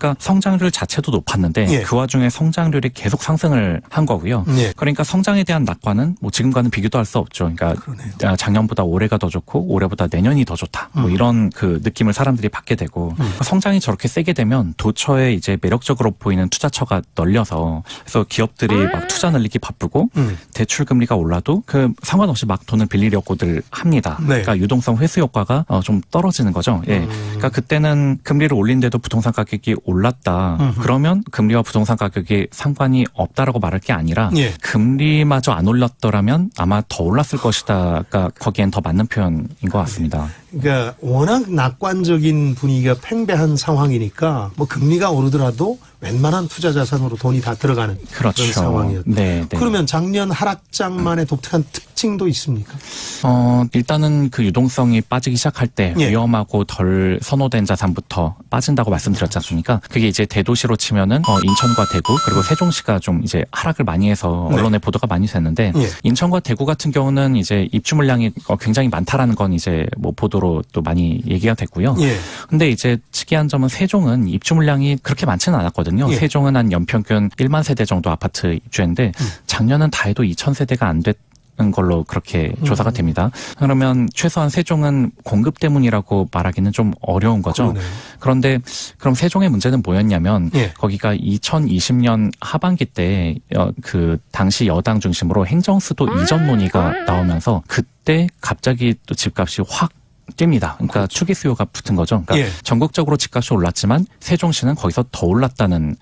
그러니까 성장률 자체도 높았는데 예. 그 와중에 성장률이 계속 상승을 한 거고요. 예. 그러니까 성장에 대한 낙관은 뭐 지금과는 비교도 할 수 없죠. 그러니까 그러네요. 작년보다 올해가 더 좋고 올해보다 내년이 더 좋다. 뭐 이런 그 느낌을 사람들이 받게 되고 성장이 저렇게 세게 되면 도처에 이제 매력적으로 보이는 투자처가 널려서 그래서 기업들이 막 투자 늘리기 바쁘고 대출 금리가 올라도 그 상관없이 막 돈을 빌리려고들 합니다. 네. 그러니까 유동성 회수 효과가 좀 떨어지는 거죠. 예. 그러니까 그때는 금리를 올린데도 부동산 가격이 올랐다. 그러면 금리와 부동산 가격이 상관이 없다라고 말할 게 아니라 예. 금리마저 안 올랐더라면 아마 더 올랐을 것이다가 거기엔 더 맞는 표현인 것 같습니다. 그러니까 워낙 낙관적인 분위기가 팽배한 상황이니까 뭐 금리가 오르더라도 웬만한 투자 자산으로 돈이 다 들어가는 그렇죠. 그런 상황이었다. 네, 네. 그러면 작년 하락장만의 독특한 특징도 있습니까? 일단은 그 유동성이 빠지기 시작할 때 예. 위험하고 덜 선호된 자산부터 빠진다고 말씀드렸지 않습니까? 그게 이제 대도시로 치면은 인천과 대구 그리고 세종시가 좀 이제 하락을 많이 해서 네. 언론에 보도가 많이 됐는데 예. 인천과 대구 같은 경우는 이제 입주 물량이 굉장히 많다라는 건 이제 뭐 보도로 또 많이 얘기가 됐고요. 예. 근데 이제 특이한 점은 세종은 입주 물량이 그렇게 많지는 않았거든요. 예. 세종은 한 연평균 1만 세대 정도 아파트 입주했는데 작년은 다 해도 2,000세대가 안 됐는 걸로 그렇게 조사가 됩니다. 그러면 최소한 세종은 공급 때문이라고 말하기는 좀 어려운 거죠. 그러네요. 그런데 그럼 세종의 문제는 뭐였냐면 예. 거기가 2020년 하반기 때 그 당시 여당 중심으로 행정수도 이전 논의가 나오면서 그때 갑자기 또 집값이 확 뜁니다. 그러니까 투기 수요가 붙은 거죠. 그러니까 예. 전국적으로 집값이 올랐지만 세종시는 거기서 더 올랐다는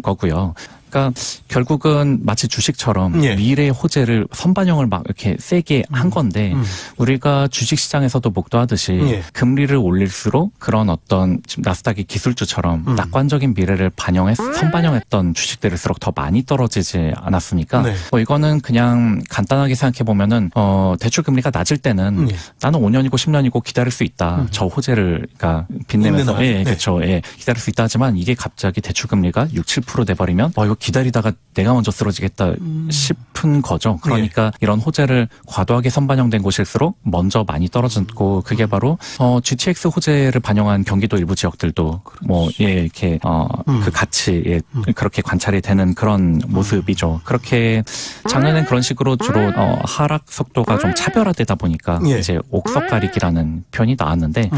거고요. 그러니까 결국은 마치 주식처럼 예. 미래 호재를 선반영을 막 이렇게 세게 한 건데 우리가 주식시장에서도 목도하듯이 예. 금리를 올릴수록 그런 어떤 지금 나스닥의 기술주처럼 낙관적인 미래를 선반영했던 주식들일수록 더 많이 떨어지지 않았습니까? 네. 이거는 그냥 간단하게 생각해 보면은 대출 금리가 낮을 때는 예. 나는 5년이고 10년이고 기다릴 수 있다. 저 호재를 그러니까 빚내면서 있는 한. 그렇죠. 예, 기다릴 수 있다 하지만 이게 갑자기 대출 금리가 6, 7% 돼 버리면 이거 기다리다가 내가 먼저 쓰러지겠다 싶은 거죠. 그러니까 이런 호재를 과도하게 선반영된 곳일수록 먼저 많이 떨어졌고 그게 바로 GTX 호재를 반영한 경기도 일부 지역들도 뭐 이렇게 그 같이 그렇게 관찰이 되는 그런 모습이죠. 그렇게 작년엔 그런 식으로 주로 하락 속도가 좀 차별화되다 보니까 예. 이제 옥석가리기라는 표현이 나왔는데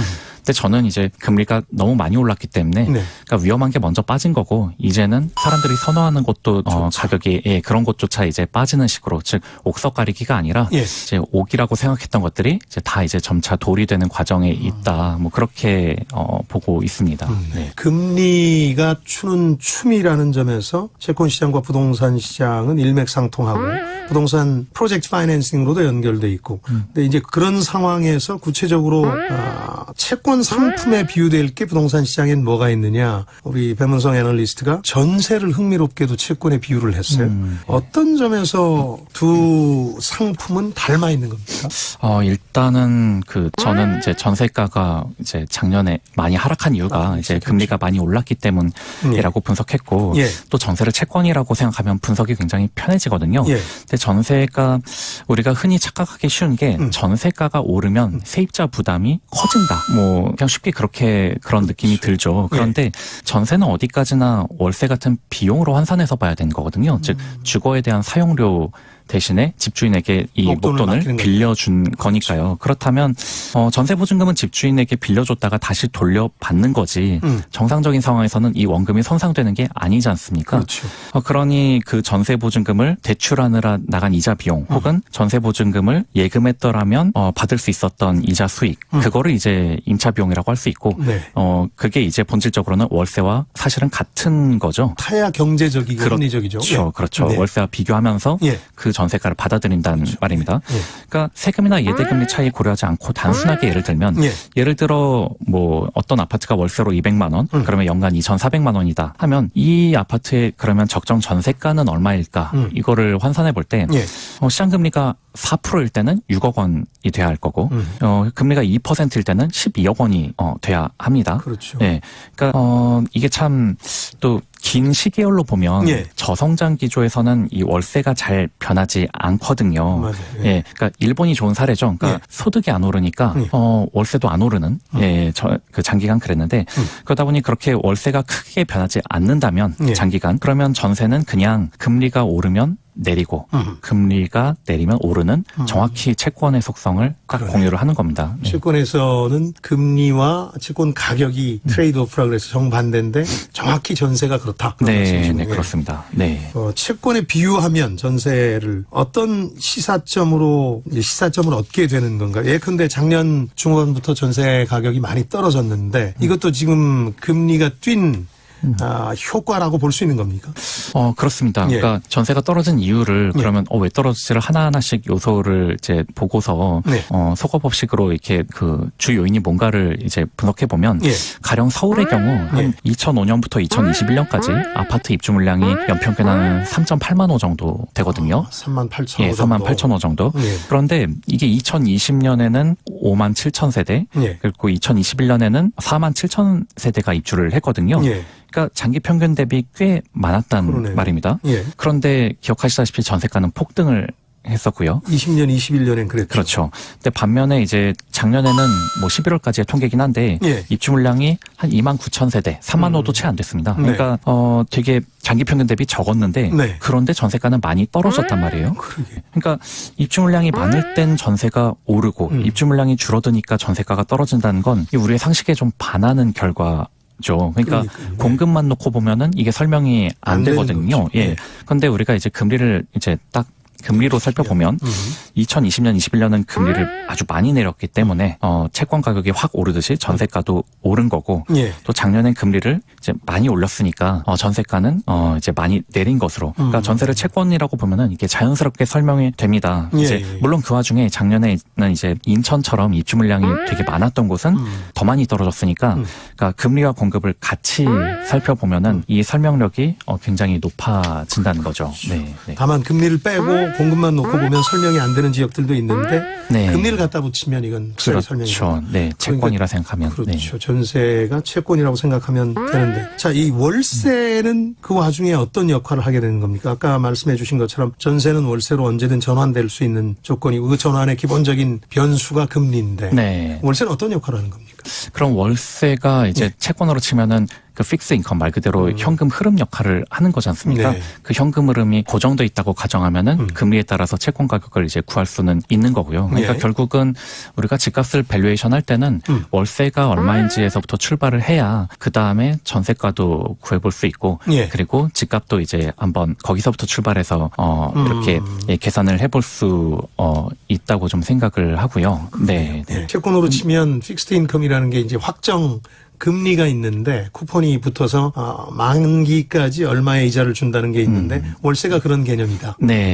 근데 저는 이제 금리가 너무 많이 올랐기 때문에 네. 그러니까 위험한 게 먼저 빠진 거고 이제는 사람들이 선호하는 곳도 가격이 그런 곳조차 이제 빠지는 식으로 즉 옥석 가리기가 아니라 예. 이제 옥이라고 생각했던 것들이 이제 다 이제 점차 돌이 되는 과정에 있다. 뭐 그렇게 보고 있습니다. 네. 금리가 추는 춤이라는 점에서 채권 시장과 부동산 시장은 일맥상통하고 부동산 프로젝트 파이낸싱으로도 연결돼 있고 근데 이제 그런 상황에서 구체적으로 채권 상품에 비유될 게 부동산 시장엔 뭐가 있느냐 우리 배문성 애널리스트가 전세를 흥미롭게도 채권에 비유를 했어요. 어떤 점에서 두 상품은 닮아 있는 겁니까? 일단은 저는 이제 전세가가 이제 작년에 많이 하락한 이유가 이제 금리가 많이 올랐기 때문이라고 분석했고 예. 또 전세를 채권이라고 생각하면 분석이 굉장히 편해지거든요. 예. 근데 전세가 우리가 흔히 착각하기 쉬운 게 전세가가 오르면 세입자 부담이 커진다. 뭐 그냥 쉽게 그렇게 그런 느낌이 들죠. 그런데 전세는 어디까지나 월세 같은 비용으로 환산해서 봐야 되는 거거든요. 즉 주거에 대한 사용료 대신에 집주인에게 이 목돈을 빌려준 거니까요. 그렇다면 전세보증금은 집주인에게 빌려줬다가 다시 돌려받는 거지 정상적인 상황에서는 이 원금이 손상되는 게 아니지 않습니까? 그렇죠. 그러니 그 전세보증금을 대출하느라 나간 이자 비용 혹은 전세보증금을 예금했더라면 받을 수 있었던 이자 수익 그거를 이제 임차 비용이라고 할 수 있고 네. 그게 이제 본질적으로는 월세와 사실은 같은 거죠. 타야 경제적이고 합리적이죠. 그렇죠. 그렇죠. 네. 월세와 비교하면서 그 전세가를 받아들인다는 말입니다. 그러니까 세금이나 예대금리 차이 고려하지 않고 단순하게 예를 들면 예를 들어 뭐 어떤 아파트가 월세로 200만 원 그러면 연간 2,400만 원이다 하면 이 아파트의 그러면 적정 전세가는 얼마일까 이거를 환산해 볼 때 시장금리가 4%일 때는 6억 원이 돼야 할 거고, 금리가 2%일 때는 12억 원이 돼야 합니다. 그렇죠. 예. 그러니까 이게 참 또 긴 시계열로 보면 예. 저성장 기조에서는 이 월세가 잘 변하지 않거든요. 맞아요. 예. 그러니까 일본이 좋은 사례죠. 그러니까 예. 소득이 안 오르니까 예. 월세도 안 오르는 그 장기간 그랬는데 그러다 보니 그렇게 월세가 크게 변하지 않는다면 예. 장기간 그러면 전세는 그냥 금리가 오르면 내리고 금리가 내리면 오르는 정확히 채권의 속성을 딱 그러네. 공유를 하는 겁니다. 네. 채권에서는 금리와 채권 가격이 트레이드 오프라 그래서 정반대인데 정확히 전세가 그렇다. 그런 네, 말씀이시군요. 네, 그렇습니다. 네. 채권에 비유하면 전세를 어떤 시사점을 얻게 되는 건가? 예컨대 작년 중반부터 전세 가격이 많이 떨어졌는데 이것도 지금 금리가 뛴 효과라고 볼 수 있는 겁니까? 그렇습니다. 예. 그러니까 전세가 떨어진 이유를 그러면 왜 떨어지지를 하나하나씩 요소를 이제 보고서 네. 속어법식으로 이렇게 그 주 요인이 뭔가를 이제 분석해 보면 예. 가령 서울의 경우 한 2005년부터 2021년까지 아파트 입주 물량이 연평균 한 3.8만 호 정도 되거든요. 3만 8천 예, 호 정도. 4만 8천 호 정도. 예. 그런데 이게 2020년에는 5만 7천 세대, 예. 그리고 2021년에는 4만 7천 세대가 입주를 했거든요. 예. 그러니까 장기 평균 대비 꽤 많았단 그러네요. 말입니다. 예. 그런데 기억하시다시피 전세가는 폭등을 했었고요. 20년, 21년엔 그랬죠. 그렇죠. 근데 반면에 이제 작년에는 뭐 11월까지의 통계긴 한데 예. 입주 물량이 한 2만 9천 세대, 3만 호도 채 안 됐습니다. 네. 그러니까 되게 장기 평균 대비 적었는데 네. 그런데 전세가는 많이 떨어졌단 말이에요. 그러게. 그러니까 입주 물량이 많을 땐 전세가 오르고 입주 물량이 줄어드니까 전세가가 떨어진다는 건 이 우리의 상식에 좀 반하는 결과 죠. 그러니까 그러니까요. 공급만 놓고 보면은 이게 설명이 안 안 되는 되거든요. 거죠. 예. 네. 그런데 우리가 이제 금리를 이제 딱 금리로 살펴보면 2020년, 21년은 금리를 아주 많이 내렸기 때문에 채권 가격이 확 오르듯이 전세가도 오른 거고 예. 또 작년엔 금리를 이제 많이 올렸으니까 전세가는 이제 많이 내린 것으로 그러니까 전세를 채권이라고 보면은 이게 자연스럽게 설명이 됩니다. 예, 이제 예. 물론 그 와중에 작년에는 이제 인천처럼 입주 물량이 되게 많았던 곳은 더 많이 떨어졌으니까 그러니까 금리와 공급을 같이 살펴보면은 이 설명력이 굉장히 높아진다는 거죠. 네. 네. 다만 금리를 빼고 공급만 놓고 보면 설명이 안 되는 지역들도 있는데 네. 금리를 갖다 붙이면 이건 설명이 그렇죠. 네. 채권이라 생각하면. 네. 그렇죠. 전세가 채권이라고 생각하면 되는데. 자, 이 월세는 그 와중에 어떤 역할을 하게 되는 겁니까? 아까 말씀해 주신 것처럼 전세는 월세로 언제든 전환될 수 있는 조건이고 그 전환의 기본적인 변수가 금리인데. 네. 월세는 어떤 역할을 하는 겁니까? 그럼 월세가 이제 채권으로 치면은 그 픽스 인컴 말 그대로 현금 흐름 역할을 하는 거지 않습니까? 네. 그 현금 흐름이 고정돼 있다고 가정하면은 금리에 따라서 채권 가격을 이제 구할 수는 있는 거고요. 그러니까 네. 결국은 우리가 집값을 밸류에이션 할 때는 월세가 얼마인지에서부터 출발을 해야 그 다음에 전세가도 구해볼 수 있고 예. 그리고 집값도 이제 한번 거기서부터 출발해서 이렇게 계산을 해볼 수 있다고 좀 생각을 하고요. 네. 네. 채권으로 치면 픽스드 인컴이라는 게 이제 확정 금리가 있는데 쿠폰이 붙어서 만기까지 얼마의 이자를 준다는 게 있는데 월세가 그런 개념이다. 네.